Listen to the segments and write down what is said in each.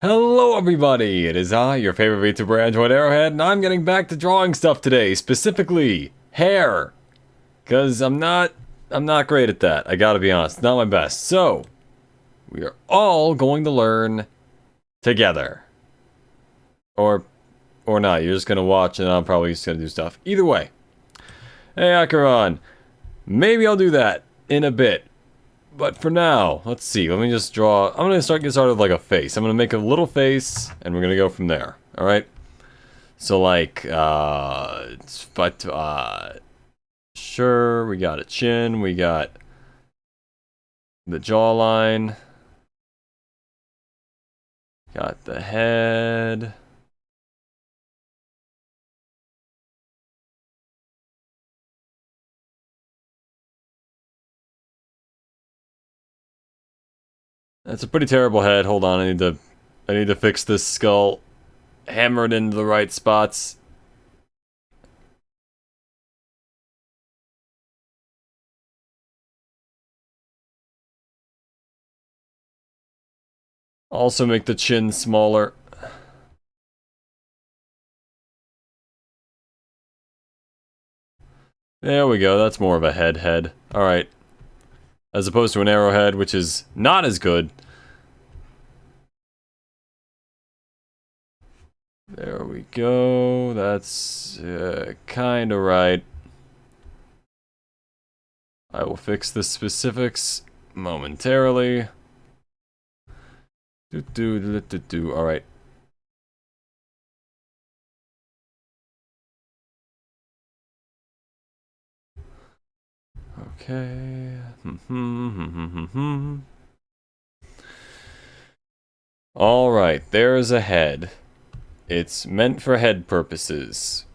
Hello everybody, it is I, your favorite VTuber Android Arrowhead, and I'm getting back to drawing stuff today, specifically hair. Cause I'm not great at that, I gotta be honest, not my best. So, we are all going to learn together. Or not, you're just gonna watch and I'm probably just gonna do stuff. Either way. Hey Acheron, maybe I'll do that in a bit. But for now, let's see, let me just draw, I'm gonna get started with like a face. I'm gonna make a little face, and we're gonna go from there, alright? So like, sure, we got a chin, we got the jawline, got the head. That's a pretty terrible head. Hold on, I need to fix this skull. Hammer it into the right spots. Also make the chin smaller. There we go, that's more of a head. Alright. As opposed to an arrowhead, which is not as good. There we go, that's kinda right. I will fix the specifics momentarily. Alright. Okay. Alright, there's a head. It's meant for head purposes.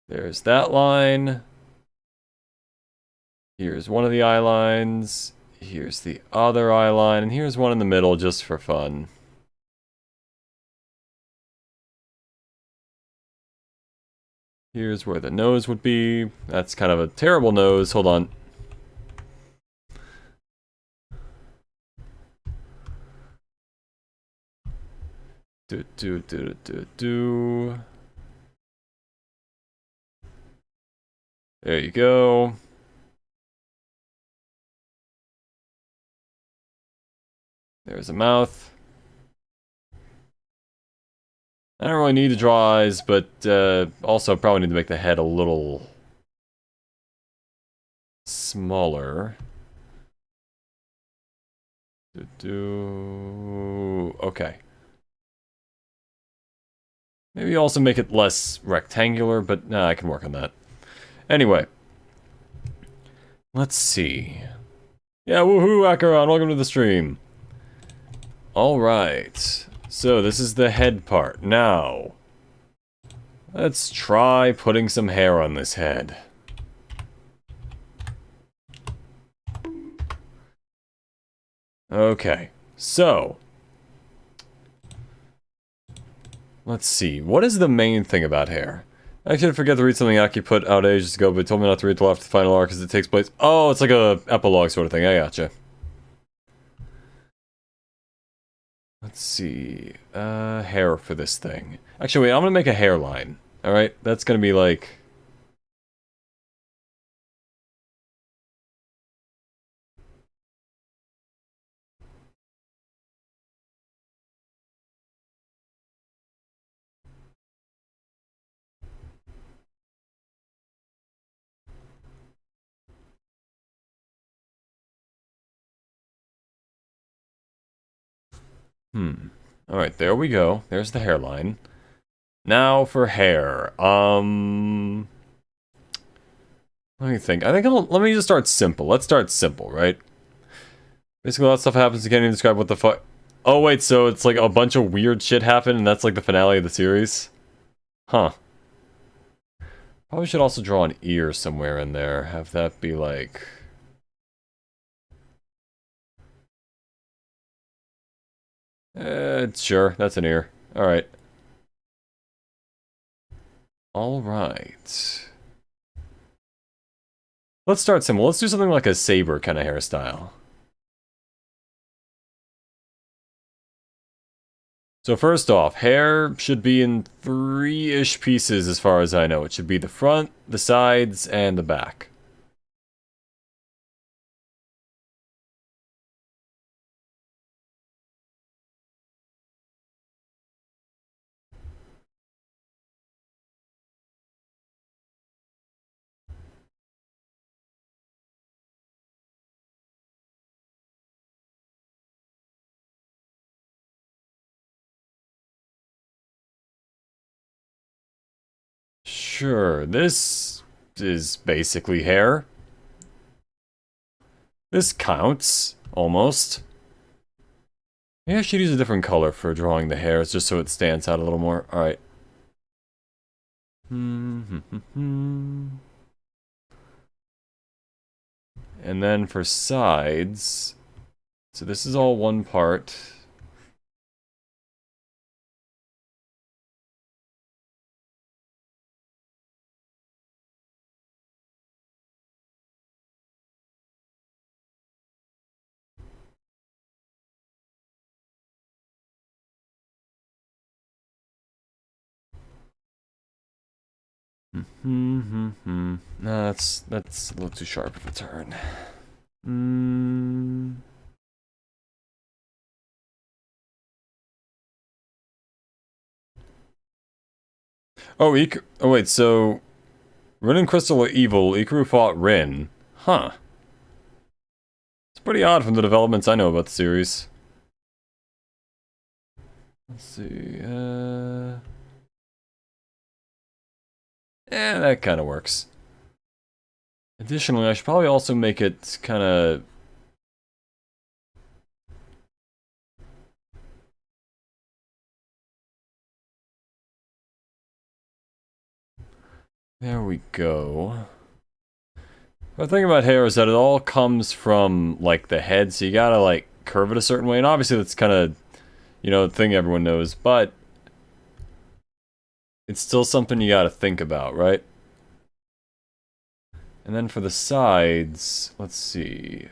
There's that line. Here's one of the eye lines. Here's the other eye line. And here's one in the middle just for fun. Here's where the nose would be. That's kind of a terrible nose. Hold on. There you go. There's a mouth. I don't really need to draw eyes, but also probably need to make the head a little smaller. Okay. Maybe also make it less rectangular, but nah, I can work on that. Anyway. Let's see. Yeah, woohoo, Acheron, welcome to the stream. Alright. So, this is the head part. Now, let's try putting some hair on this head. Okay, so, let's see. What is the main thing about hair? I actually forget to read something Aki put out ages ago, but told me not to read till after the final arc because it takes place. Oh, it's like a epilogue sort of thing. I gotcha. Let's see. Hair for this thing. Actually, wait, I'm gonna make a hairline. Alright? That's gonna be like... Alright, there we go. There's the hairline. Now for hair. Let me think. Let me just start simple. Let's start simple, right? Basically, all that stuff happens. You can't even describe what the fuck. Oh, wait, so it's like a bunch of weird shit happened, and that's like the finale of the series? Huh. Probably should also draw an ear somewhere in there. Have that be like... sure, that's an ear. Alright. Alright. Let's start simple. Let's do something like a saber kind of hairstyle. So first off, hair should be in 3-ish pieces as far as I know. It should be the front, the sides, and the back. Sure, this is basically hair. This counts, almost. Maybe I should use a different color for drawing the hairs, just so it stands out a little more. Alright. And then for sides... So this is all one part. No, that's a little too sharp of a turn. Oh, oh wait, so Rin and Crystal are evil. Ikaru fought Rin. Huh. It's pretty odd from the developments I know about the series. Let's see, that kind of works. Additionally, I should probably also make it kind of... There we go. The thing about hair is that it all comes from, like, the head, so you gotta, like, curve it a certain way. And obviously that's kind of, you know, the thing everyone knows, but... It's still something you gotta think about, right? And then for the sides, let's see...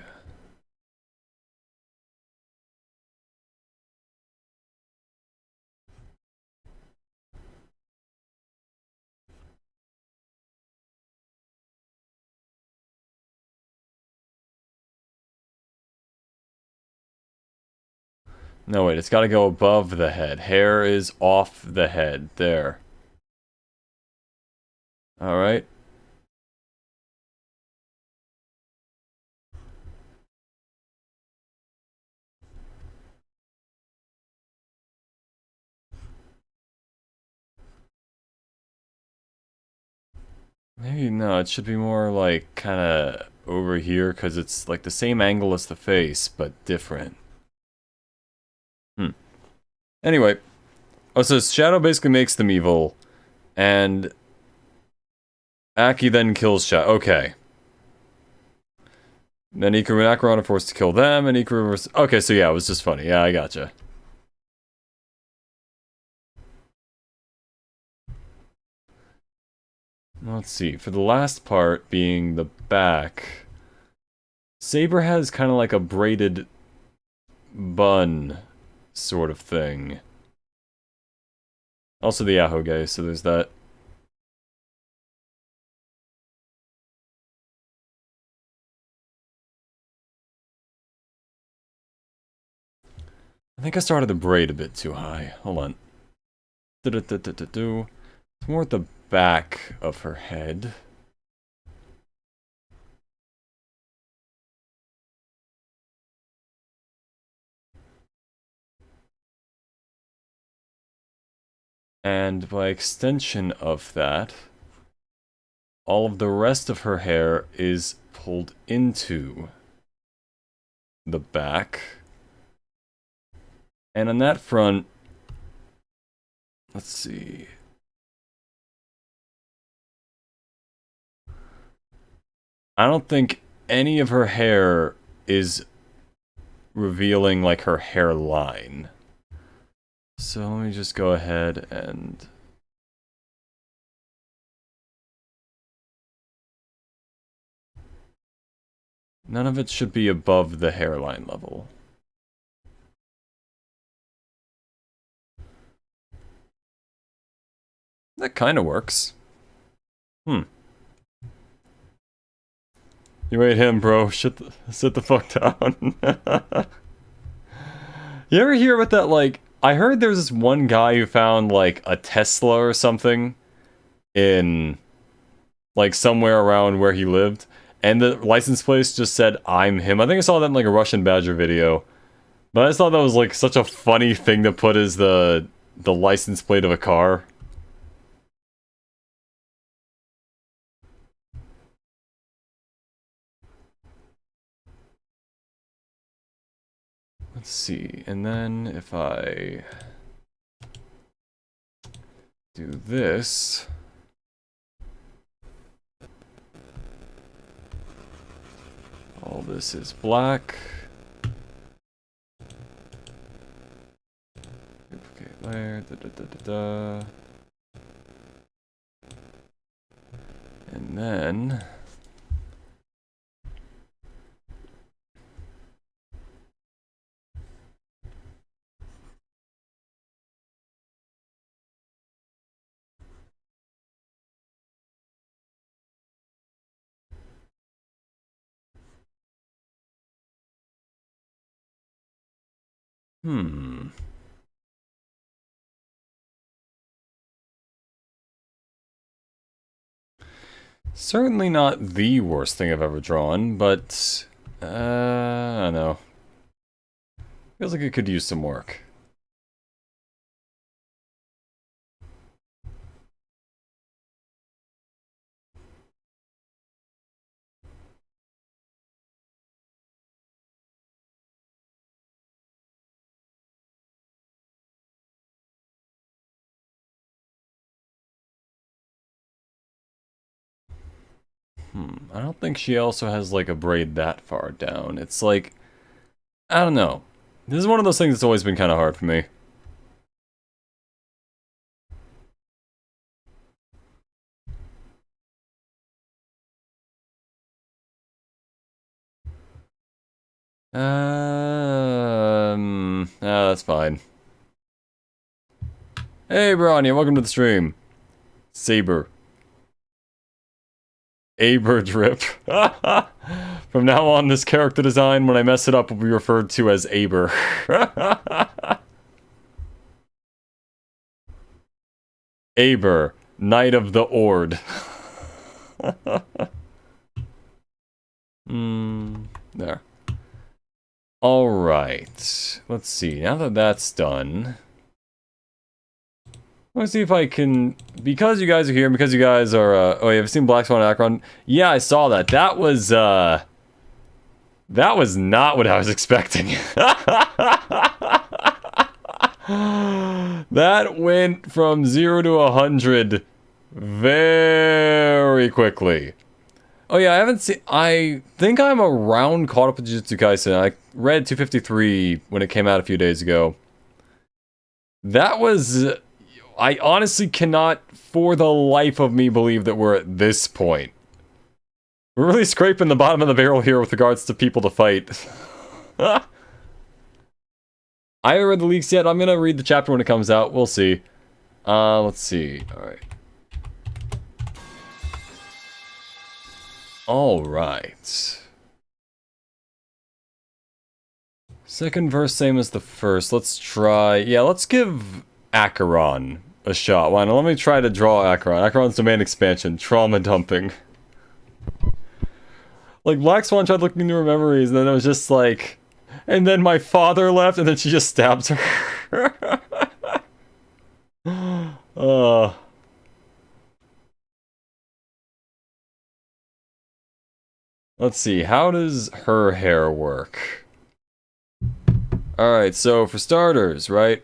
No, wait, it's gotta go above the head. Hair is off the head. There. Alright. Maybe, no, it should be more like, kinda over here, because it's like the same angle as the face, but different. Anyway. Oh, so Shadow basically makes them evil, and... Aki then kills Shadow. Okay. Then Ikaru and Acheron are forced to kill them, and Ikaru was... Okay, so yeah, it was just funny. Yeah, I gotcha. Let's see, for the last part being the back... Saber has kind of like a braided bun sort of thing. Also the Ahoge, so there's that. I think I started the braid a bit too high. Hold on. It's more at the back of her head. And by extension of that, all of the rest of her hair is pulled into the back. And on that front, let's see. I don't think any of her hair is revealing, like, her hairline. So let me just go ahead and... None of it should be above the hairline level. That kind of works. You ate him, bro. Sit the fuck down. You ever hear about that, like... I heard there's this one guy who found, like, a Tesla or something in, like, somewhere around where he lived. And the license plate just said, "I'm him." I think I saw that in, like, a Russian Badger video. But I just thought that was, like, such a funny thing to put as the license plate of a car. Let's see, and then if I do this, all this is black. Duplicate layer, and then certainly not the worst thing I've ever drawn, but I don't know. Feels like it could use some work. I don't think she also has, like, a braid that far down. It's like, I don't know. This is one of those things that's always been kind of hard for me. That's fine. Hey, Bronny, welcome to the stream. Saber. Aber drip. From now on, this character design, when I mess it up, will be referred to as Aber. Aber, Knight of the Ord. There. Alright. Let's see, now that that's done... Let's see if I can... Because you guys are here, because you guys are... oh, you have seen Black Swan Akron? Yeah, I saw that. That was, that was not what I was expecting. That went from 0 to 100 very quickly. Oh yeah, I haven't seen... I think I'm around caught up with Jujutsu Kaisen. I read 253 when it came out a few days ago. That was... I honestly cannot, for the life of me, believe that we're at this point. We're really scraping the bottom of the barrel here with regards to people to fight. I haven't read the leaks yet. I'm gonna read the chapter when it comes out. We'll see. Let's see. Alright. Alright. Second verse, same as the first. Let's try... Yeah, let's give Acheron a shot. Why not? Let me try to draw Acheron. Acheron's domain expansion. Trauma dumping. Like, Black Swan tried looking through her memories, and then it was just like... And then my father left, and then she just stabs her. Let's see, how does her hair work? Alright, so for starters, right?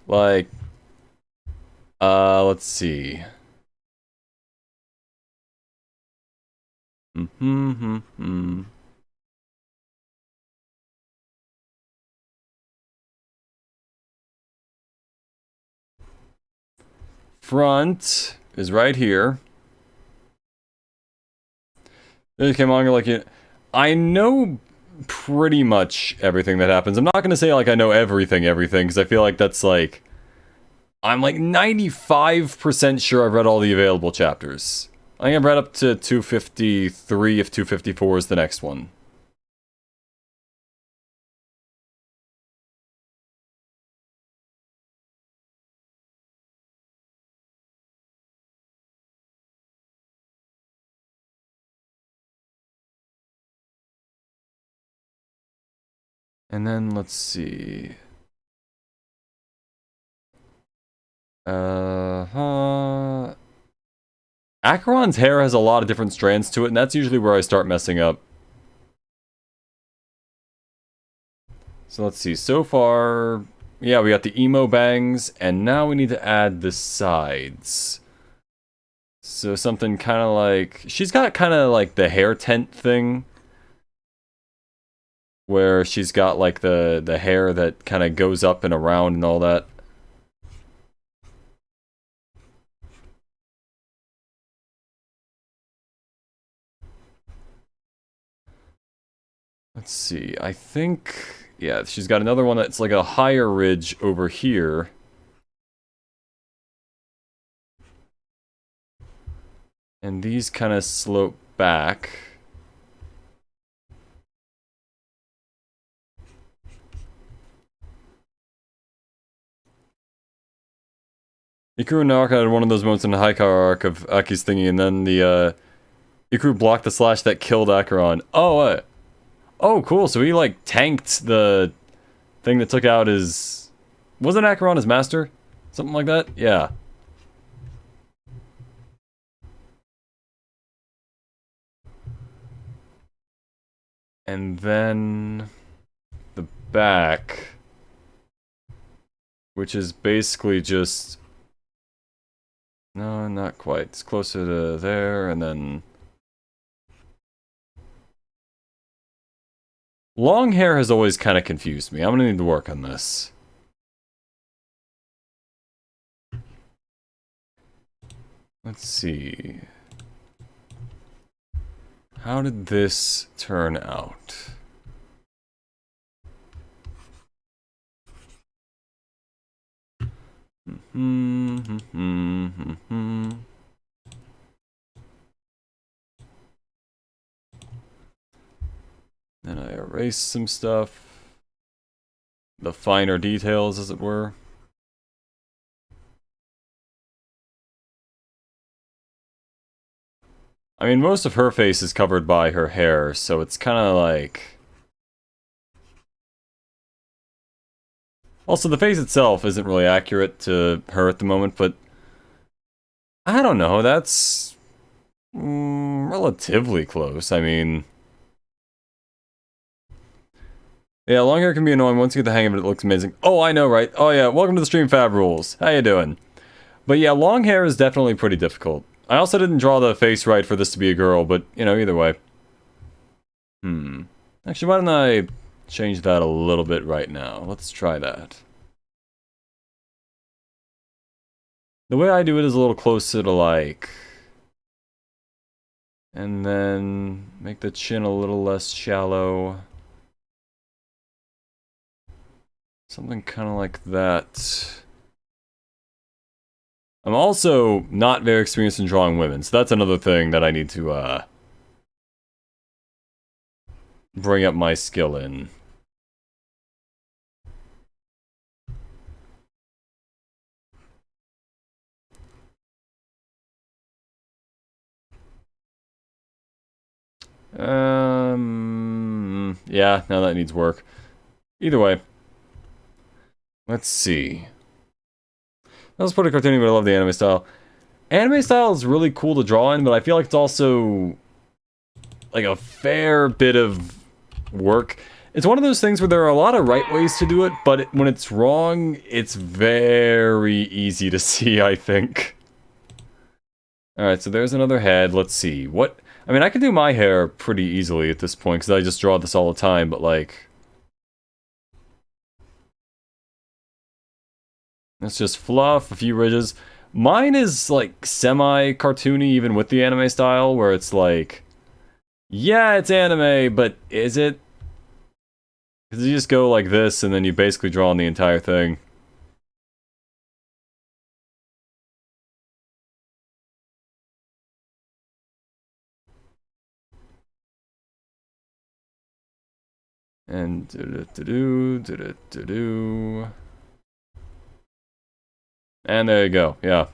Like... let's see. Front is right here. There's Killmonger like it. I know pretty much everything that happens. I'm not going to say, like, I know everything, because I feel like that's, like... I'm, like, 95% sure I've read all the available chapters. I think I've read up to 253 if 254 is the next one. And then, let's see... Acheron's hair has a lot of different strands to it, and that's usually where I start messing up. So let's see, so far... Yeah, we got the emo bangs, and now we need to add the sides. So something kind of like... She's got kind of like the hair tent thing. Where she's got like the hair that kind of goes up and around and all that. Let's see, I think... Yeah, she's got another one that's like a higher ridge over here. And these kind of slope back. Ikuru and Naruka had one of those moments in the Haikar arc of Aki's thingy, and then the, Ikuru blocked the slash that killed Acheron. Oh, oh, cool, so he, like, tanked the thing that took out his... Wasn't Acheron his master? Something like that? Yeah. And then... the back... Which is basically just... No, not quite. It's closer to there, and then... Long hair has always kind of confused me. I'm gonna need to work on this. Let's see... How did this turn out? Then I erase some stuff. The finer details, as it were. I mean, most of her face is covered by her hair, so it's kind of like... Also, the face itself isn't really accurate to her at the moment, but... I don't know, that's... relatively close, I mean... Yeah, long hair can be annoying. Once you get the hang of it, it looks amazing. Oh, I know, right? Oh yeah, welcome to the stream, Fab Rules. How you doing? But yeah, long hair is definitely pretty difficult. I also didn't draw the face right for this to be a girl, but, you know, either way. Actually, why don't I change that a little bit right now? Let's try that. The way I do it is a little closer to, like... And then make the chin a little less shallow. Something kind of like that. I'm also not very experienced in drawing women, so that's another thing that I need to, bring up my skill in. Yeah, now that needs work. Either way. Let's see. That was pretty cartoony, but I love the anime style. Anime style is really cool to draw in, but I feel like it's also... like a fair bit of work. It's one of those things where there are a lot of right ways to do it, but when it's wrong, it's very easy to see, I think. Alright, so there's another head. Let's see. What... I mean, I can do my hair pretty easily at this point, because I just draw this all the time, but like... Let's just fluff a few ridges. Mine is, like, semi-cartoony, even with the anime style, where it's like... Yeah, it's anime, but is it? Because you just go like this, and then you basically draw on the entire thing. And do-do-do-do. And there you go, yeah.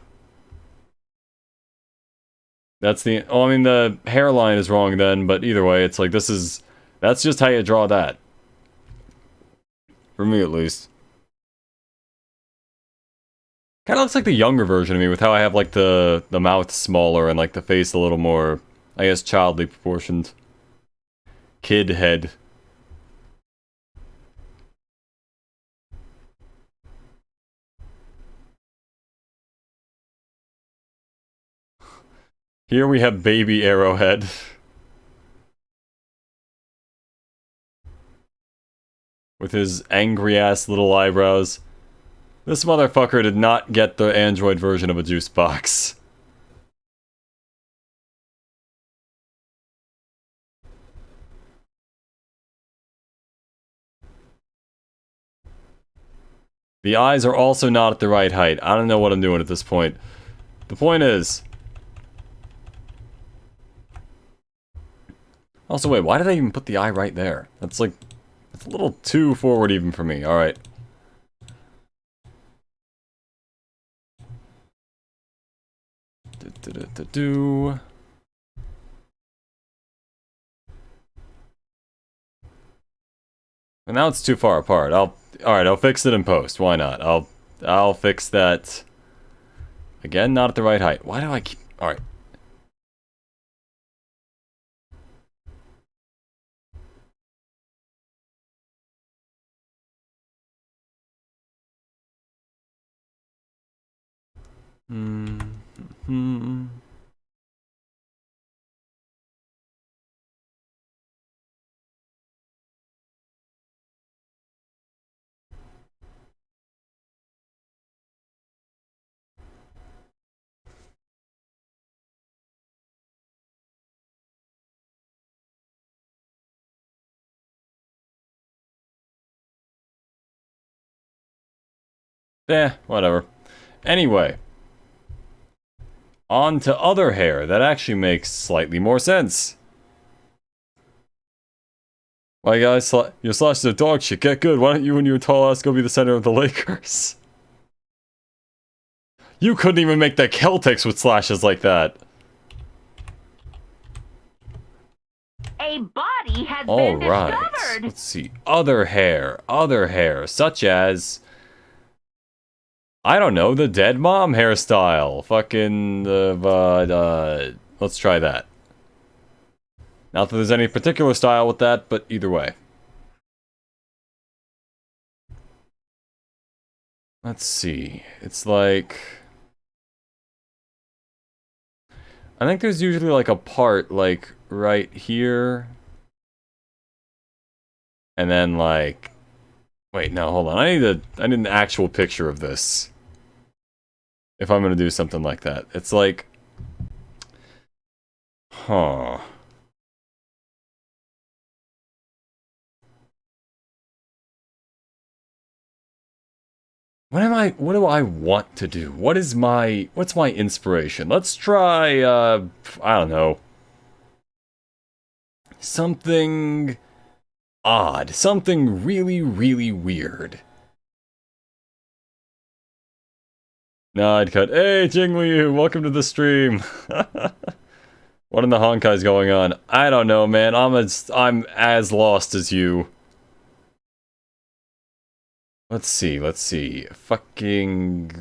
That's the... Oh, I mean, the hairline is wrong then, but either way, it's like, this is... That's just how you draw that. For me, at least. Kinda looks like the younger version of me, with how I have, like, the mouth smaller and, like, the face a little more, I guess, childly proportioned. Kid head. Here we have baby Arrowhead. With his angry-ass little eyebrows. This motherfucker did not get the Android version of a juice box. The eyes are also not at the right height. I don't know what I'm doing at this point. The point is... Also, wait, why did I even put the eye right there? That's like... It's a little too forward even for me. Alright. Do-do-do-do-do. And now it's too far apart. Alright, I'll fix it in post. Why not? I'll fix that. Again, not at the right height. Why do I keep... Alright. Hmm. Whatever. Anyway. On to other hair that actually makes slightly more sense. My guys, your slashes are dog shit. Get good. Why don't you and your tall ass go be the center of the Lakers? You couldn't even make the Celtics with slashes like that. A body has been discovered. Let's see. Other hair, such as... I don't know, the dead mom hairstyle. Fucking, let's try that. Not that there's any particular style with that, but either way. Let's see. It's like... I think there's usually like a part, like, right here. And then, like... Wait, no, hold on. I need an actual picture of this. If I'm gonna do something like that. It's like... Huh... What do I want to do? What's my inspiration? Let's try, I don't know. Something odd. Something really, really weird. Nah, I'd cut. Hey, Jingliu, welcome to the stream. What in the Honkai is going on? I don't know, man. I'm as lost as you. Let's see. Fucking...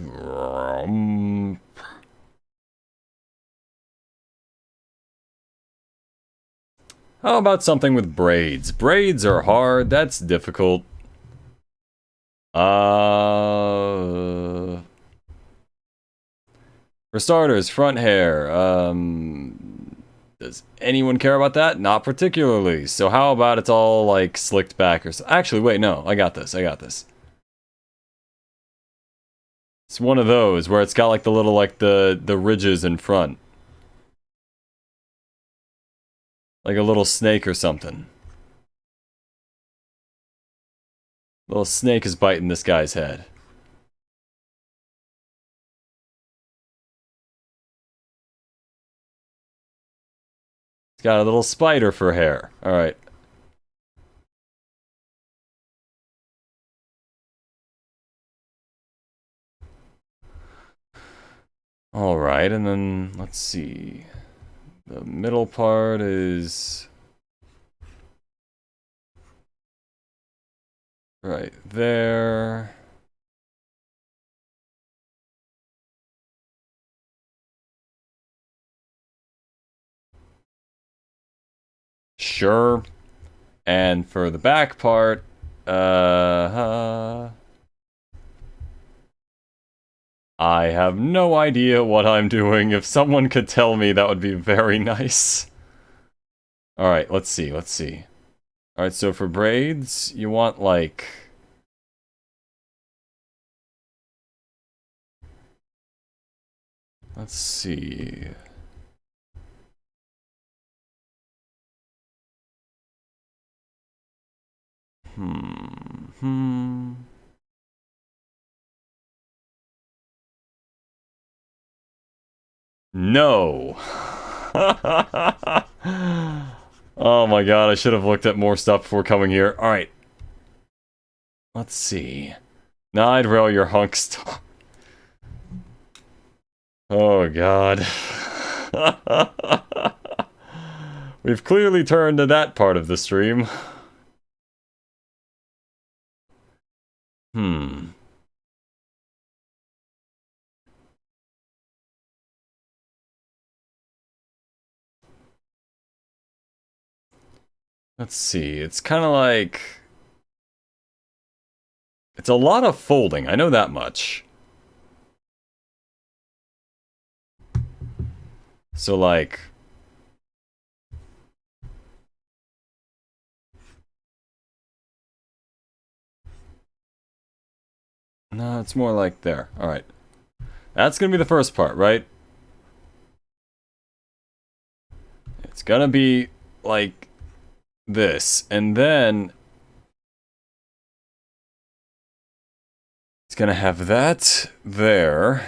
How about something with braids? Braids are hard, that's difficult. For starters, front hair. Does anyone care about that? Not particularly. So how about it's all, like, slicked back or so? Actually, wait, no. I got this. It's one of those where it's got like the little like the ridges in front. Like a little snake or something. Little snake is biting this guy's head. He's got a little spider for hair. Alright. Alright, and then, let's see. The middle part is... right there. Sure. And for the back part, I have no idea what I'm doing. If someone could tell me, that would be very nice. Alright, let's see, let's see. Alright, so for braids, you want, like... let's see... No! Oh my god, I should have looked at more stuff before coming here. Alright. Let's see. Nah, I'd rail your hunk stuff. Oh god. We've clearly turned to that part of the stream. Let's see, it's kind of like... it's a lot of folding, I know that much. So, like... no, it's more like there. Alright. That's gonna be the first part, right? It's gonna be like this. And then... it's gonna have that there.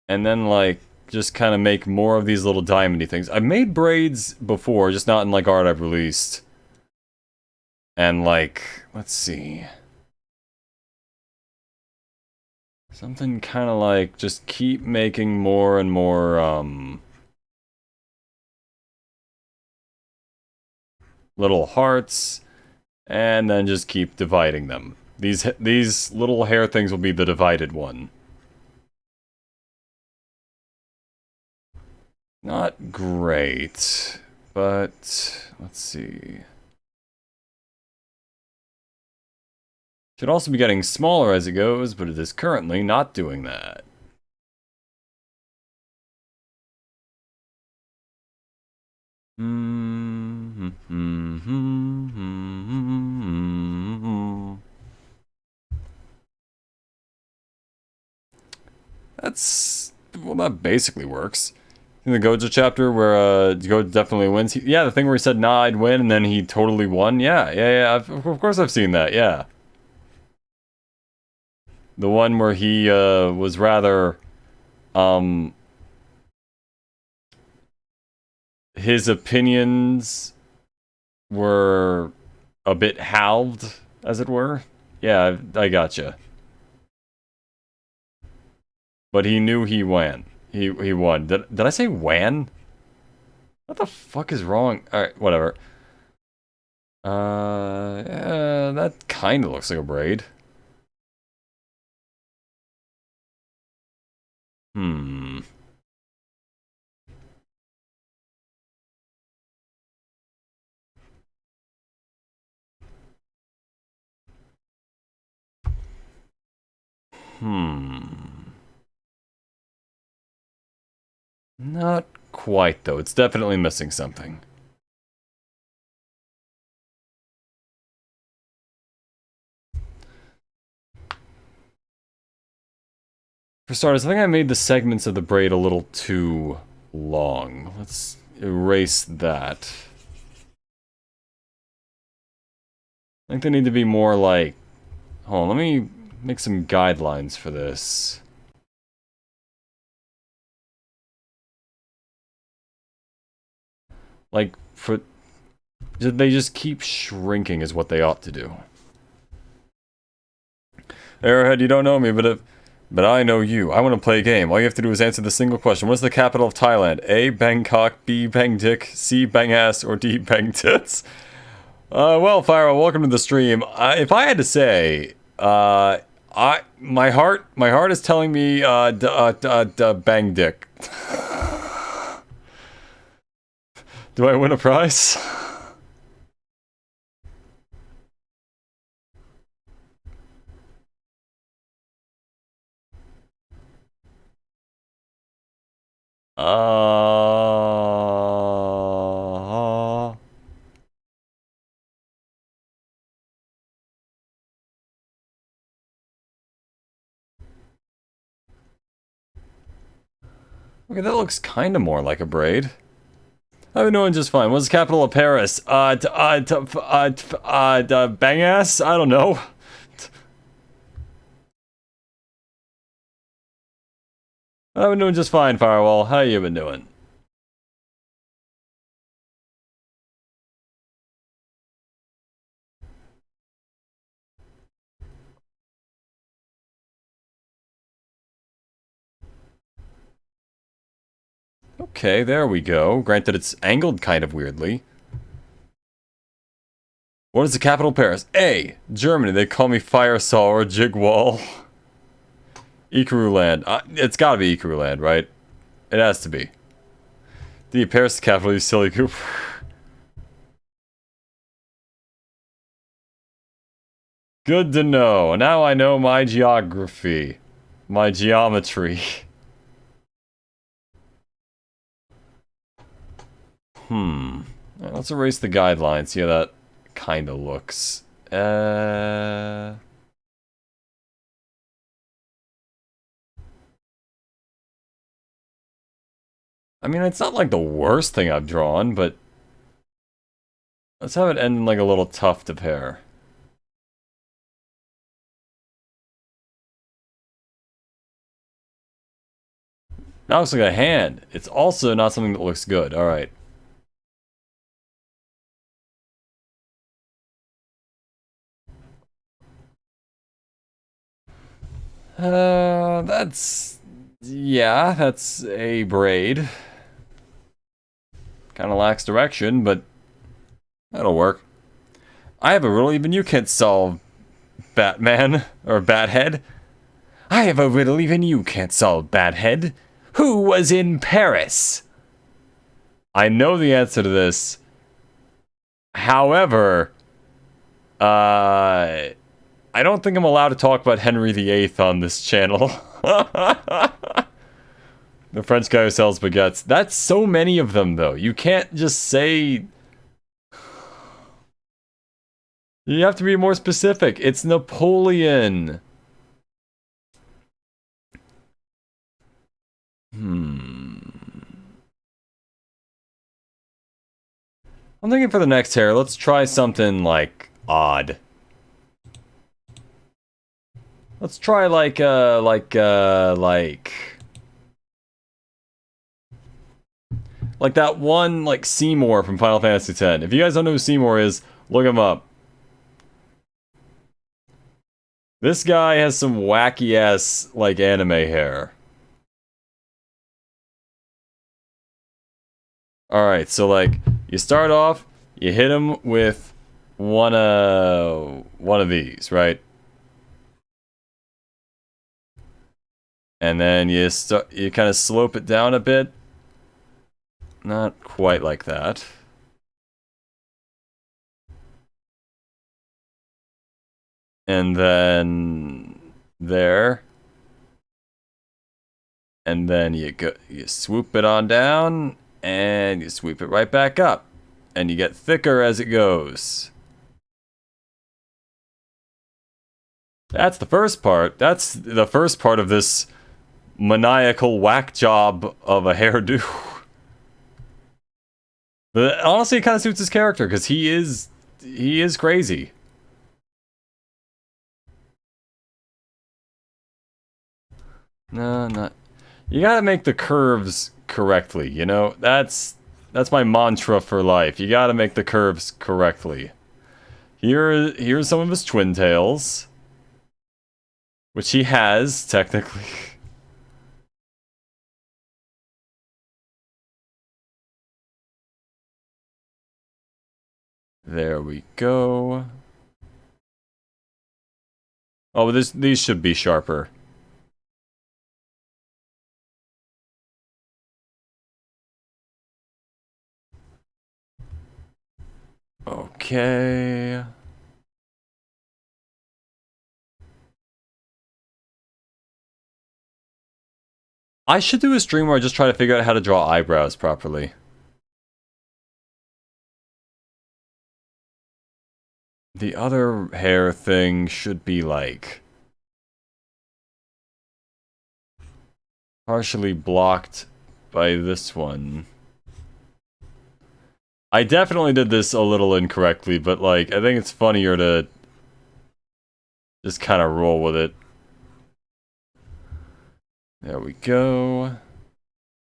And then, like, just kind of make more of these little diamondy things. I've made braids before, just not in, like, art I've released. And, like, let's see. Something kind of like, just keep making more and more, little hearts, and then just keep dividing them. These little hair things will be the divided one. Not great, but let's see. Should also be getting smaller as it goes, but it is currently not doing that. That's... well, that basically works. In the Gojo chapter where Gojo definitely wins. Yeah, the thing where he said, nah, I'd win, and then he totally won. Yeah. Of course I've seen that, yeah. The one where he was rather... his opinions were a bit halved, as it were. Yeah, I gotcha. But he knew he won. He won. Did I say wan? What the fuck is wrong? Alright, whatever. Yeah, that kinda looks like a braid. Not quite, though. It's definitely missing something. For starters, I think I made the segments of the braid a little too long. Let's erase that. I think they need to be more like... Hold on, let me make some guidelines for this. Like, for... They just keep shrinking is what they ought to do. Arrowhead, you don't know me, but I know you. I want to play a game. All you have to do is answer the single question. What's the capital of Thailand? A. Bangkok, B. Bangdik, C. Bangass, or D. Bangtits? Well, Fyro, welcome to the stream. If I had to say, my heart is telling me, Bangdik. Do I win a prize? Okay, that looks kind of more like a braid. I've been doing just fine. What's the capital of Paris? Bangass? I don't know. I've been doing just fine, Firewall. How you been doing? Okay, there we go. Granted, it's angled kind of weirdly. What is the capital of Paris? A. Germany. They call me Firesaw or Jigwall. Ikaruland. It's gotta be Ikaruland, right? It has to be. D. Paris is the capital, you silly goop. Good to know. Now I know my geography. My geometry. Let's erase the guidelines. See how that kinda looks. I mean, it's not like the worst thing I've drawn, but let's have it end in like a little tuft of hair. Now it looks like a hand. It's also not something that looks good. Alright. Yeah, that's a braid. Kinda lacks direction, but that'll work. I have a riddle even you can't solve, Batman, or Bathead. I have a riddle even you can't solve, Bathead. Who was in Paris? I know the answer to this. However, I don't think I'm allowed to talk about Henry VIII on this channel. The French guy who sells baguettes. That's so many of them, though. You can't just say... You have to be more specific. It's Napoleon. I'm thinking for the next hair, let's try something, like, odd. Let's try, like that one, like, Seymour from Final Fantasy X. If you guys don't know who Seymour is, look him up. This guy has some wacky-ass, like, anime hair. Alright, so, like, you start off, you hit him with one of these, right? And then you kind of slope it down a bit. Not quite like that. And then there. And then you swoop it on down and you sweep it right back up. And you get thicker as it goes. That's the first part. That's the first part of this maniacal whack job of a hairdo. But honestly, it kind of suits his character, because he is crazy. No, not... You gotta make the curves correctly, you know? That's my mantra for life. You gotta make the curves correctly. Here's some of his twin tails. Which he has, technically. There we go. Oh, but these should be sharper. Okay. I should do a stream where I just try to figure out how to draw eyebrows properly. The other hair thing should be like... partially blocked by this one. I definitely did this a little incorrectly, but like, I think it's funnier to just kind of roll with it. There we go.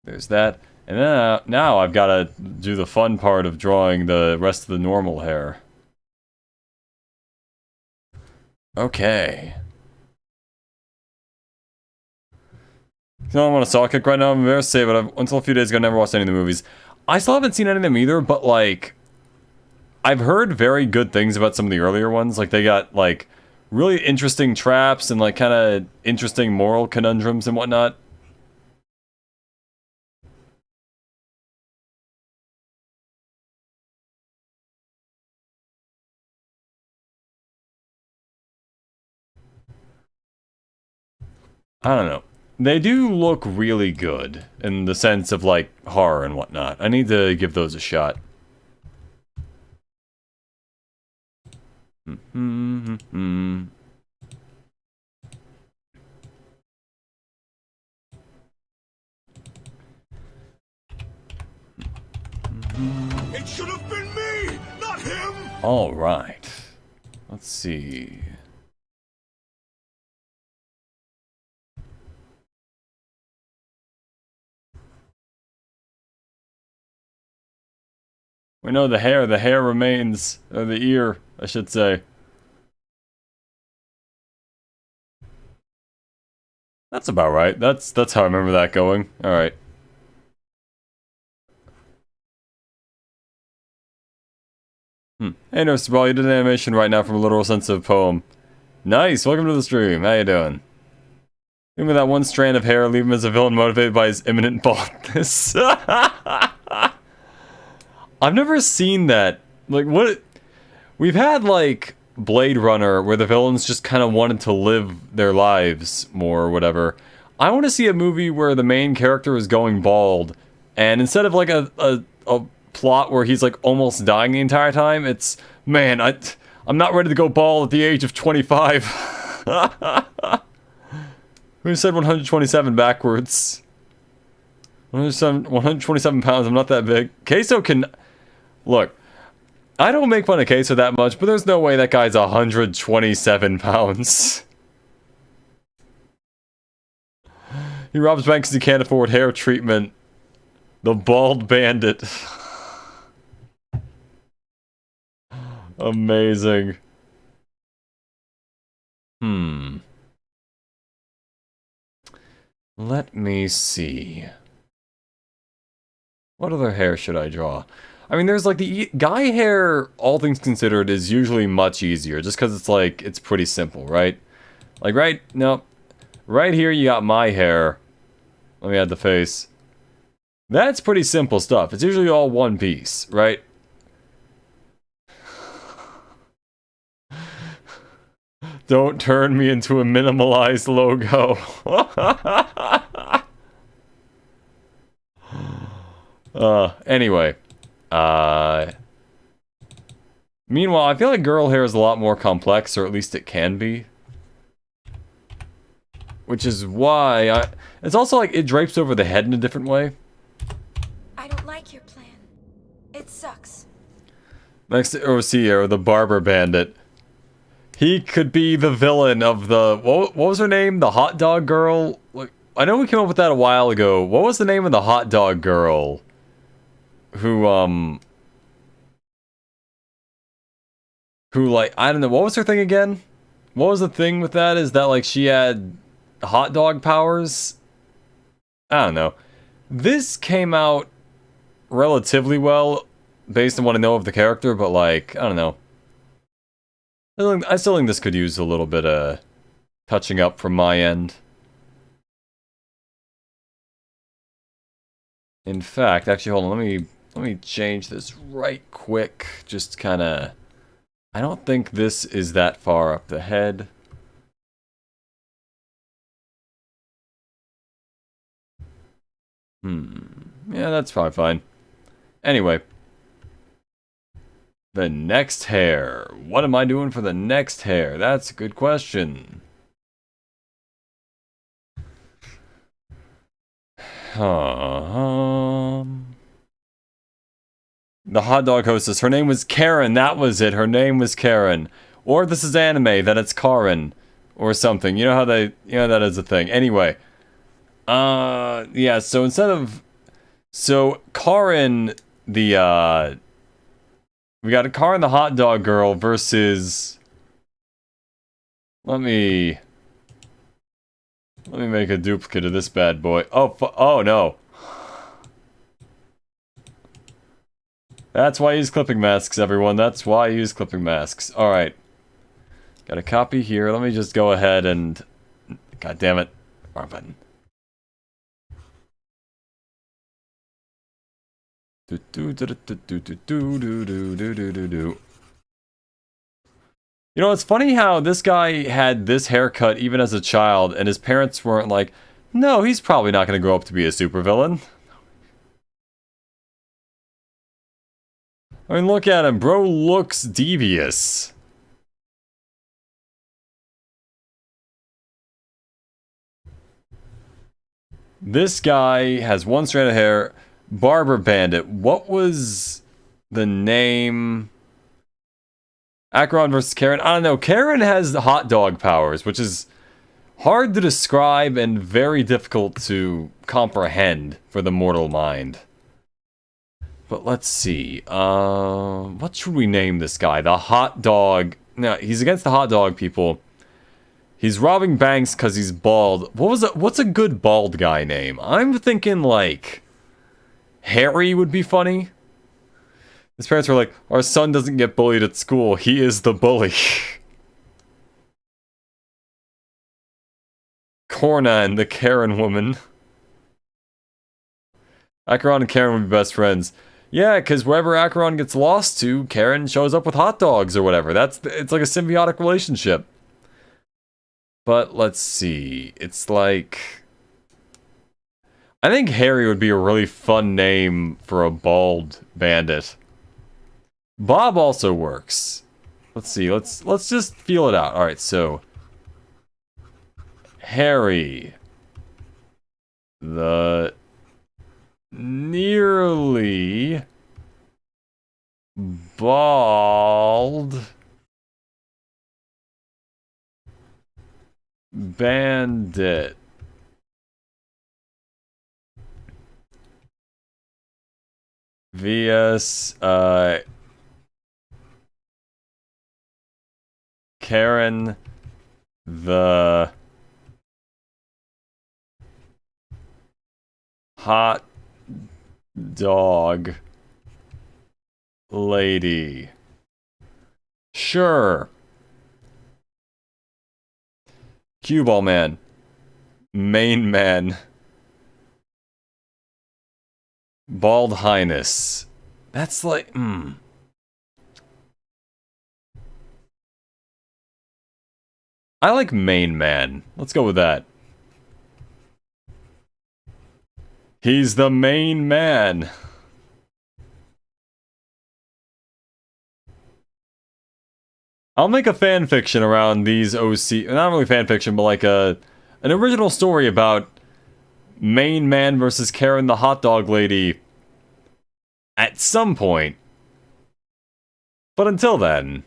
There's that. And then now I've got to do the fun part of drawing the rest of the normal hair. Okay. You know, I'm on a saw kick right now. I'm embarrassed to say, but until a few days ago, I never watched any of the movies. I still haven't seen any of them either, but like, I've heard very good things about some of the earlier ones. Like, they got like really interesting traps and like kind of interesting moral conundrums and whatnot. I don't know. They do look really good in the sense of like horror and whatnot. I need to give those a shot. It should have been me, not him. All right. Let's see. We know the hair remains, or the ear, I should say. That's about right. That's how I remember that going. Alright. Hey, Nurse Ball, you did an animation right now from a literal sense of poem. Nice, welcome to the stream. How you doing? Give me that one strand of hair, leave him as a villain motivated by his imminent baldness. I've never seen that. Like, what? We've had, like, Blade Runner, where the villains just kind of wanted to live their lives more or whatever. I want to see a movie where the main character is going bald, and instead of, like, a plot where he's, like, almost dying the entire time, it's, man, I'm not ready to go bald at the age of 25. Who said 127 backwards? 127 pounds, I'm not that big. Queso can... Look, I don't make fun of Queso that much, but there's no way that guy's 127 pounds. He robs banks because he can't afford hair treatment. The bald bandit. Amazing. Let me see. What other hair should I draw? I mean, there's like the guy hair, all things considered, is usually much easier, just because it's like, it's pretty simple, right? Like, right here you got my hair. Let me add the face. That's pretty simple stuff. It's usually all one piece, right? Don't turn me into a minimalized logo. Anyway. Meanwhile, I feel like girl hair is a lot more complex, or at least it can be. Which is why it's also like it drapes over the head in a different way. I don't like your plan. It sucks. Next to OC, the Barber Bandit. He could be the villain of the... What was her name? The hot dog girl? Like, I know we came up with that a while ago. What was the name of the hot dog girl? Who, like, I don't know. What was her thing again? What was the thing with that? Is that, like, she had hot dog powers? I don't know. This came out relatively well, based on what I know of the character, but, like, I don't know. I still think this could use a little bit of touching up from my end. In fact, actually, hold on, let me change this right quick. Just kind of... I don't think this is that far up the head. Yeah, that's probably fine. Anyway. The next hair. What am I doing for the next hair? That's a good question. The hot dog hostess. Her name was Karen. That was it. Her name was Karen. Or if this is anime, then it's Karen. Or something. You know how they... You know that is a thing. Anyway. Yeah, so instead of... So, Karen, the, we got a Karen the hot dog girl versus... Let me make a duplicate of this bad boy. Oh no. That's why I use clipping masks, everyone. That's why I use clipping masks. Alright. Got a copy here. Let me just go ahead and... God damn it. Wrong button. You know, it's funny how this guy had this haircut even as a child, and his parents weren't like, no, he's probably not going to grow up to be a supervillain. I mean, look at him. Bro looks devious. This guy has one strand of hair. Barber Bandit. What was the name? Acheron versus Karen. I don't know. Karen has the hot dog powers, which is hard to describe and very difficult to comprehend for the mortal mind. But let's see. What should we name this guy? The hot dog. No, he's against the hot dog people. He's robbing banks because he's bald. What's a good bald guy name? I'm thinking like... Harry would be funny. His parents were like, our son doesn't get bullied at school. He is the bully. Corna and the Karen woman. Acheron and Karen would be best friends. Yeah, because wherever Acheron gets lost to, Karen shows up with hot dogs or whatever. It's like a symbiotic relationship. But let's see. It's like... I think Harry would be a really fun name for a bald bandit. Bob also works. Let's see, let's just feel it out. Alright, so... Harry. The... Nearly... Bald... Bandit. vs. Karen the hot dog lady. Sure. Cue ball man. Main man. Bald Highness. That's like, I like main man. Let's go with that. He's the main man. I'll make a fan fiction around these OC, not really fan fiction, but like an original story about main man versus Karen the hot dog lady. At some point. But until then...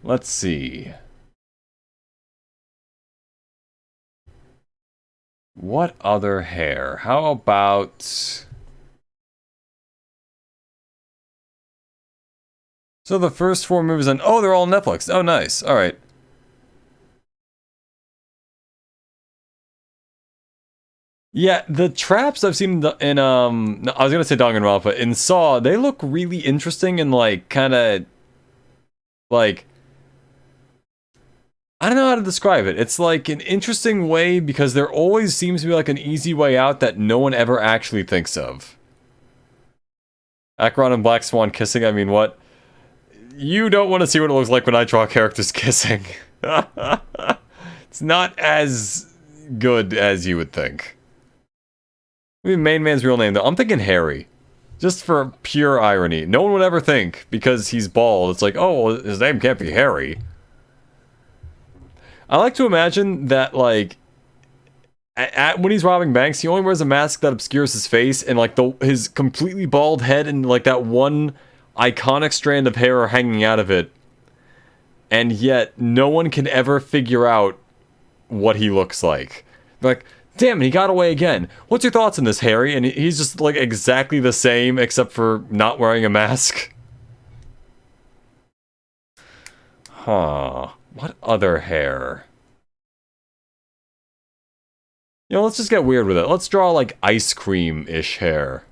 Let's see. What other hair? How about... So the first 4 movies on... Oh, they're all on Netflix. Oh, nice. Alright. Yeah, the traps I've seen in I was gonna say Danganronpa, but in Saw, they look really interesting and like kinda like I don't know how to describe it. It's like an interesting way because there always seems to be like an easy way out that no one ever actually thinks of. Acheron and Black Swan kissing, I mean what? You don't want to see what it looks like when I draw characters kissing. It's not as good as you would think. Maybe main man's real name though. I'm thinking Harry. Just for pure irony. No one would ever think, because he's bald, it's like, oh, well, his name can't be Harry. I like to imagine that, like, when he's robbing banks, he only wears a mask that obscures his face, and, like, his completely bald head and, like, that one iconic strand of hair are hanging out of it. And yet, no one can ever figure out what he looks like. Like, damn it, he got away again. What's your thoughts on this, Harry? And he's just, like, exactly the same, except for not wearing a mask. Huh. What other hair? You know, let's just get weird with it. Let's draw, like, ice cream-ish hair.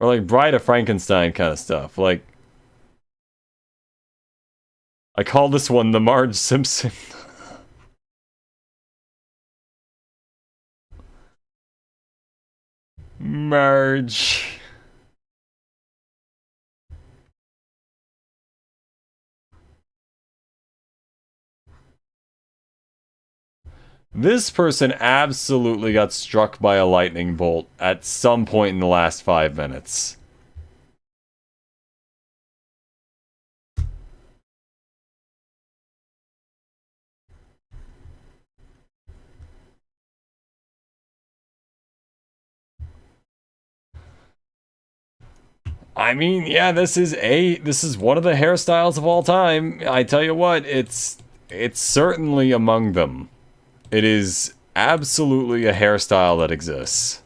Or, like, Bride of Frankenstein kind of stuff. Like, I call this one the Marge Simpson. Marge. This person absolutely got struck by a lightning bolt at some point in the last 5 minutes. I mean, yeah, this is one of the hairstyles of all time. I tell you what, it's certainly among them. It is absolutely a hairstyle that exists.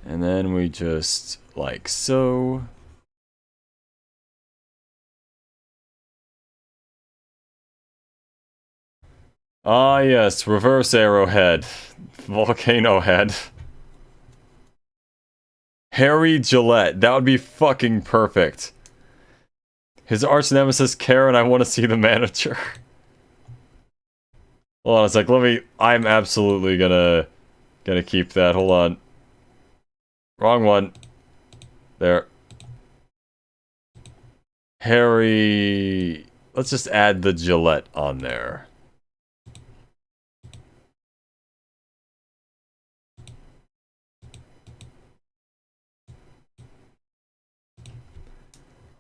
And then we just, like so. Ah yes, reverse arrowhead. Volcano head. Harry Gillette, that would be fucking perfect. His arch nemesis Karen, I want to see the manager. Hold on a sec, I'm absolutely gonna keep that, hold on. Wrong one. There. Harry... Let's just add the Gillette on there.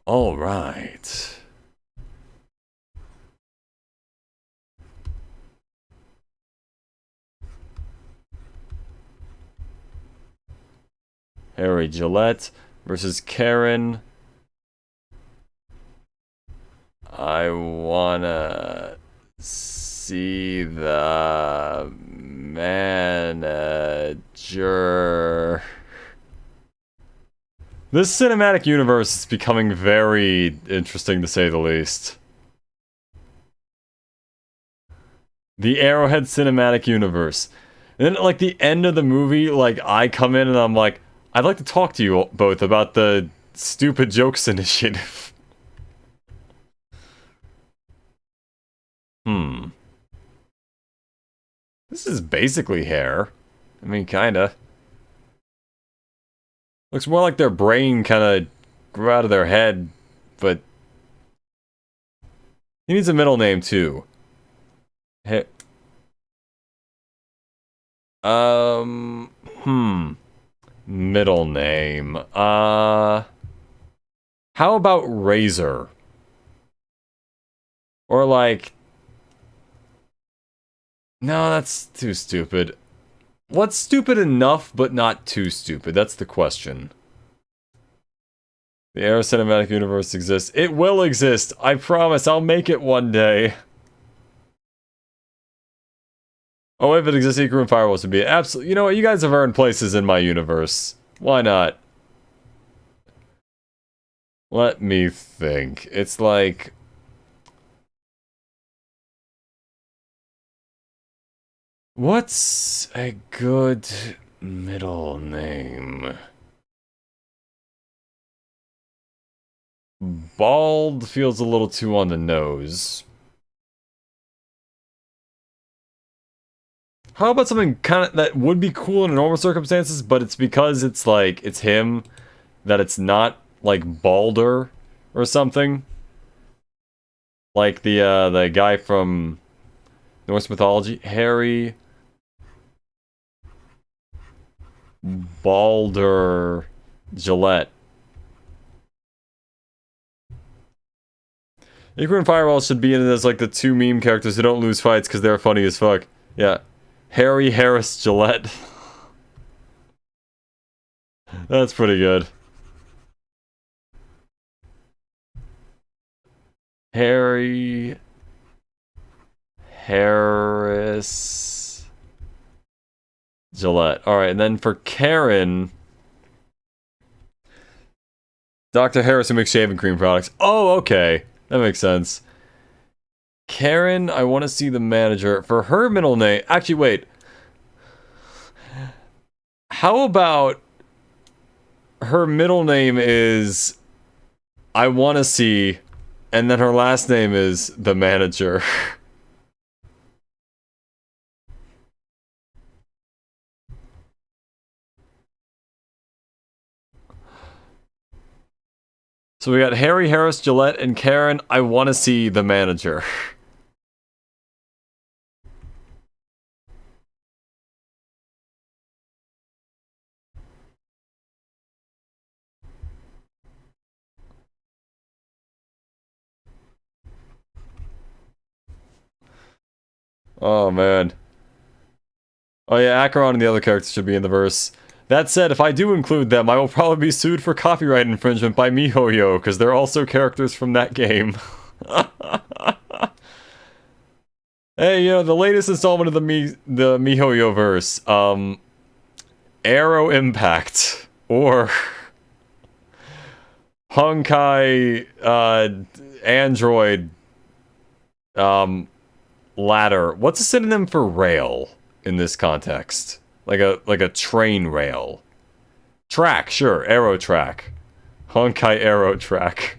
All right. Harry Gillette versus Karen. I wanna see the manager. This cinematic universe is becoming very interesting to say the least. The Arrowhead cinematic universe. And then at, like, the end of the movie, like, I come in and I'm like, I'd like to talk to you both about the Stupid Jokes Initiative. This is basically hair. I mean, kinda. Looks more like their brain kind of grew out of their head, but he needs a middle name too. Hey. Middle name. How about Razor? Or like... No, that's too stupid. What's stupid enough, but not too stupid? That's the question. The Arrow Cinematic Universe exists. It will exist. I promise. I'll make it one day. Oh, if it exists, Icarus and Firewalls would be absolutely... You know what? You guys have earned places in my universe. Why not? Let me think. It's like... What's a good middle name? Bald feels a little too on the nose. How about something kind of that would be cool in normal circumstances, but it's because it's like, it's him, that it's not like Balder or something? Like the guy from Norse mythology, Harry Balder Gillette. Icarus and Firewall should be in it as like the two meme characters who don't lose fights because they're funny as fuck. Yeah. Harry Harris Gillette. That's pretty good. Harry Harris Gillette. Alright, and then for Karen... Dr. Harris who makes shaving cream products. Oh, okay. That makes sense. Karen, I want to see the manager. For her middle name... Actually, wait. How about... Her middle name is... I want to see... And then her last name is the manager. So we got Harry Harris Gillette and Karen, I want to see the manager. Oh man. Oh yeah, Acheron and the other characters should be in the verse. That said, if I do include them, I will probably be sued for copyright infringement by MiHoYo, because they're also characters from that game. Hey, you know, the latest installment of the MiHoYo verse, Arrow Impact, or Honkai, Android, Ladder. What's a synonym for rail in this context? Like a train rail. Track, sure. Arrow track. Honkai arrow track.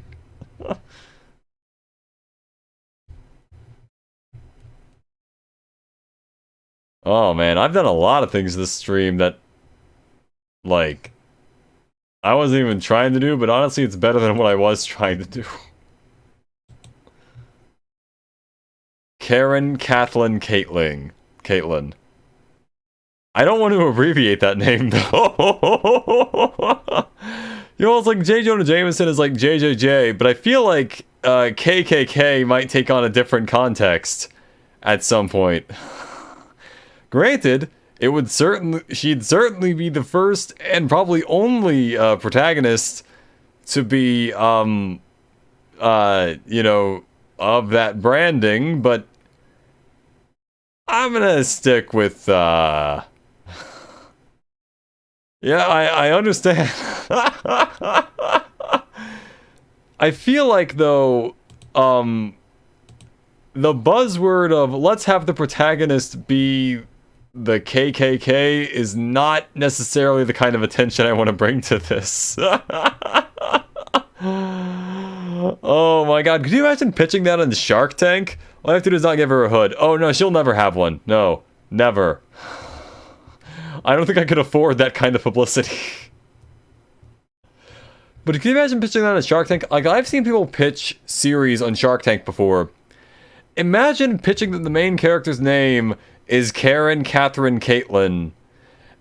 Oh man, I've done a lot of things this stream that, like, I wasn't even trying to do, but honestly it's better than what I was trying to do. Karen, Kathleen, Caitlin. I don't want to abbreviate that name, though. You know, it's like J. Jonah Jameson is like JJJ, but I feel like KKK might take on a different context at some point. Granted, she'd certainly be the first and probably only protagonist to be, you know, of that branding, but I'm gonna stick with, yeah, I understand. I feel like, though, the buzzword of let's have the protagonist be the KKK is not necessarily the kind of attention I want to bring to this. Oh my god, could you imagine pitching that on Shark Tank? All I have to do is not give her a hood. Oh no, she'll never have one. No, never. I don't think I could afford that kind of publicity. But can you imagine pitching that on Shark Tank? Like, I've seen people pitch series on Shark Tank before. Imagine pitching that the main character's name is Karen, Catherine, Caitlin.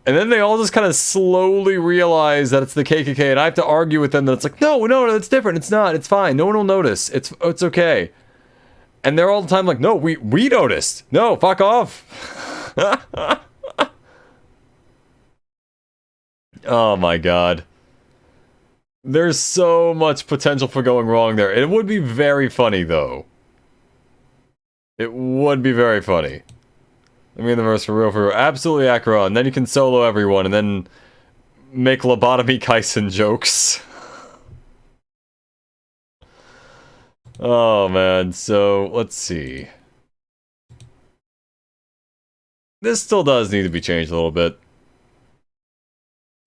And then they all just kind of slowly realize that it's the KKK, and I have to argue with them that it's like, no, it's different, it's not, it's fine, no one will notice, it's okay. And they're all the time like, no, we noticed, no, fuck off. Oh my god. There's so much potential for going wrong there. It would be very funny, though. It would be very funny. I mean, the verse for real. Absolutely Acheron. Then you can solo everyone, and then make lobotomy Kaisen jokes. Oh, man. So, let's see. This still does need to be changed a little bit.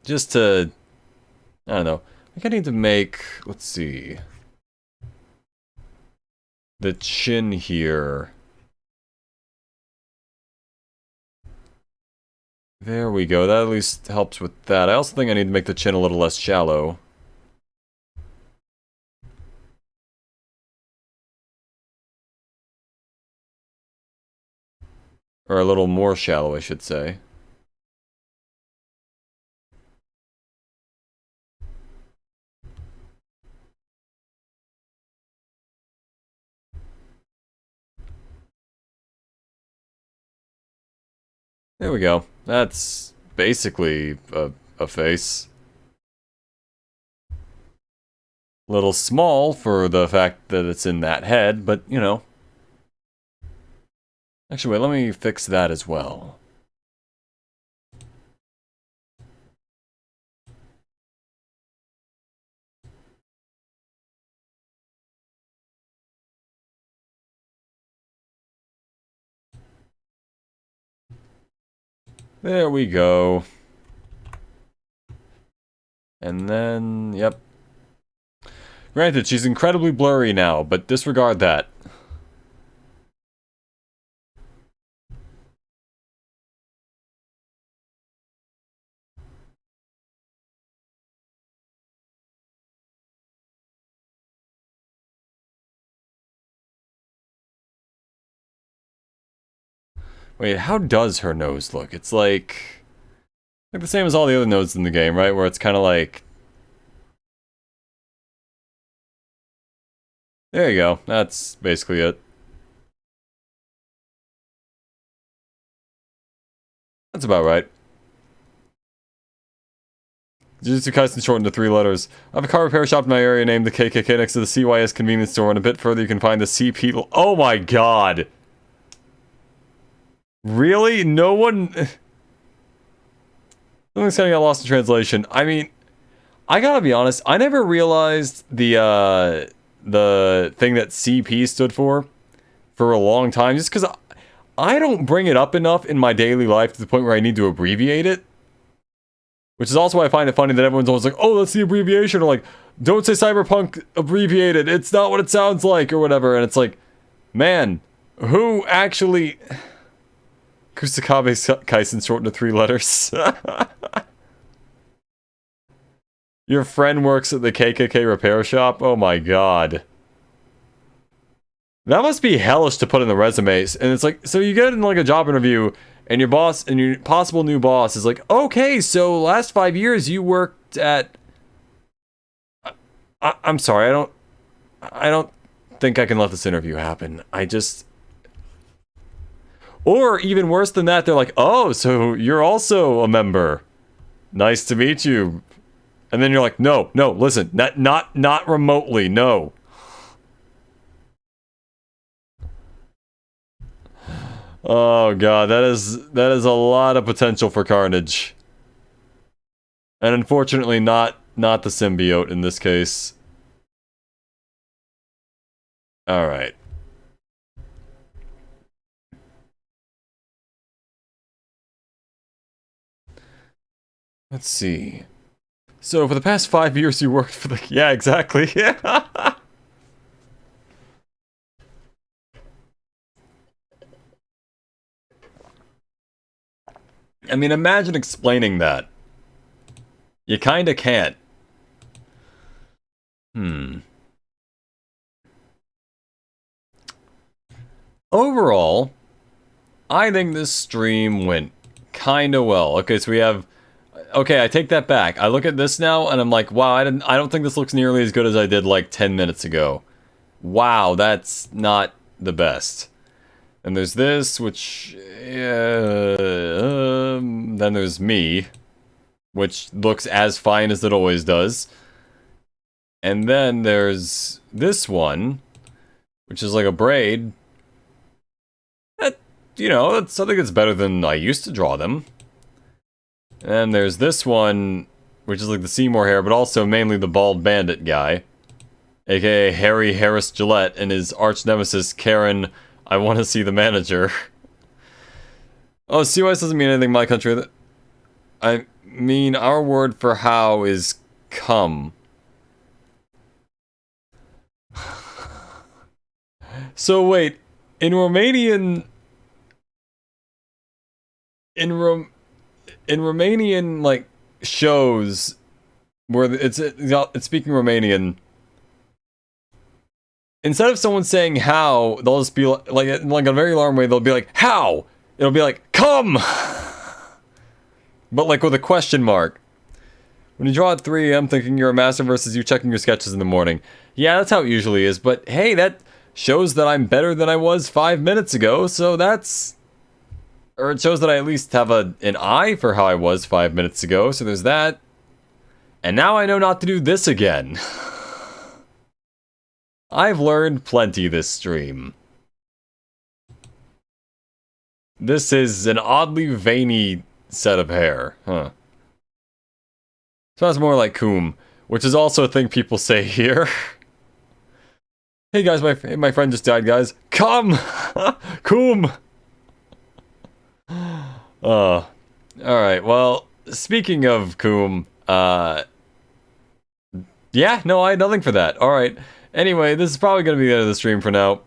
Just to... I don't know. I think I need to make... Let's see. The chin here. There we go. That at least helps with that. I also think I need to make the chin a little less shallow. Or a little more shallow, I should say. There we go. That's basically a face. Little small for the fact that it's in that head, but, you know. Actually, wait, let me fix that as well. There we go. And then, yep. Granted, she's incredibly blurry now, but disregard that. Wait, how does her nose look? It's like the same as all the other noses in the game, right? Where it's kind of like... There you go. That's basically it. That's about right. Jujutsu Kaisen shortened to 3 letters. I have a car repair shop in my area named the KKK next to the CYS convenience store, and a bit further you can find the CP... Oh my god! Really? No one... Something's kinda got lost in translation. I mean, I gotta be honest, I never realized the thing that CP stood for a long time, just because I don't bring it up enough in my daily life to the point where I need to abbreviate it. Which is also why I find it funny that everyone's always like, oh, that's the abbreviation, or like, don't say cyberpunk abbreviated, it's not what it sounds like, or whatever, and it's like, man, who actually... Kusakabe Kaisen shortened to 3 letters. Your friend works at the KKK repair shop? Oh my god. That must be hellish to put in the resumes. And it's like, so you get in like a job interview, and your boss, and your possible new boss is like, okay, so last 5 years you worked at... I'm sorry, I don't think I can let this interview happen. I just... Or, even worse than that, they're like, oh, so you're also a member. Nice to meet you. And then you're like, no, listen, not remotely, no. Oh god, that is a lot of potential for carnage. And unfortunately not the symbiote in this case. Alright. Let's see. So, for the past 5 years you worked for the... Yeah, exactly. I mean, imagine explaining that. You kinda can't. Overall, I think this stream went kinda well. Okay, so we have... Okay, I take that back. I look at this now, and I'm like, wow, I don't think this looks nearly as good as I did, like, 10 minutes ago. Wow, that's not the best. And there's this, which... then there's me, which looks as fine as it always does. And then there's this one, which is like a braid. That, you know, I think it's better than I used to draw them. And there's this one, which is like the Seymour hair, but also mainly the bald bandit guy. AKA Harry Harris Gillette and his arch nemesis, Karen, I want to see the manager. Oh, CYS doesn't mean anything in my country. I mean, our word for how is come. So wait, in Romanian... In Romanian, like, shows where it's speaking Romanian, instead of someone saying how, they'll just be like in a very alarm way, they'll be like, how? It'll be like, come! But like with a question mark. When you draw at 3 AM thinking you're a master versus you checking your sketches in the morning. Yeah, that's how it usually is, but hey, that shows that I'm better than I was 5 minutes ago, so that's... Or it shows that I at least have an eye for how I was 5 minutes ago, so there's that. And now I know not to do this again. I've learned plenty this stream. This is an oddly veiny set of hair, huh? Sounds more like coom, which is also a thing people say here. Hey guys, my friend just died, guys. Come! Coom! Alright, well, speaking of coom, yeah, no, I had nothing for that. Alright, anyway, this is probably going to be the end of the stream for now.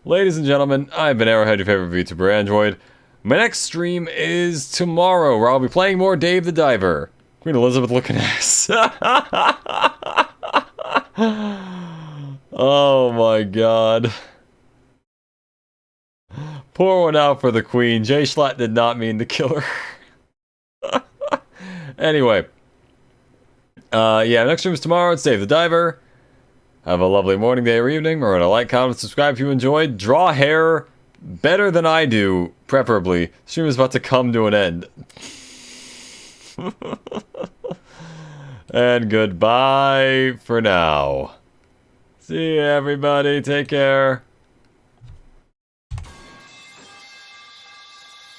Ladies and gentlemen, I've been Arrowhead, your favorite VTuber Android. My next stream is tomorrow, where I'll be playing more Dave the Diver. Queen Elizabeth looking ass. Oh my god. Pour one out for the Queen. Jay Schlatt did not mean to kill her. Anyway. Yeah, next stream is tomorrow. It's Dave the Diver. Have a lovely morning, day, or evening. Remember to like, comment, subscribe if you enjoyed. Draw hair better than I do, preferably. The stream is about to come to an end. And goodbye for now. See you, everybody. Take care.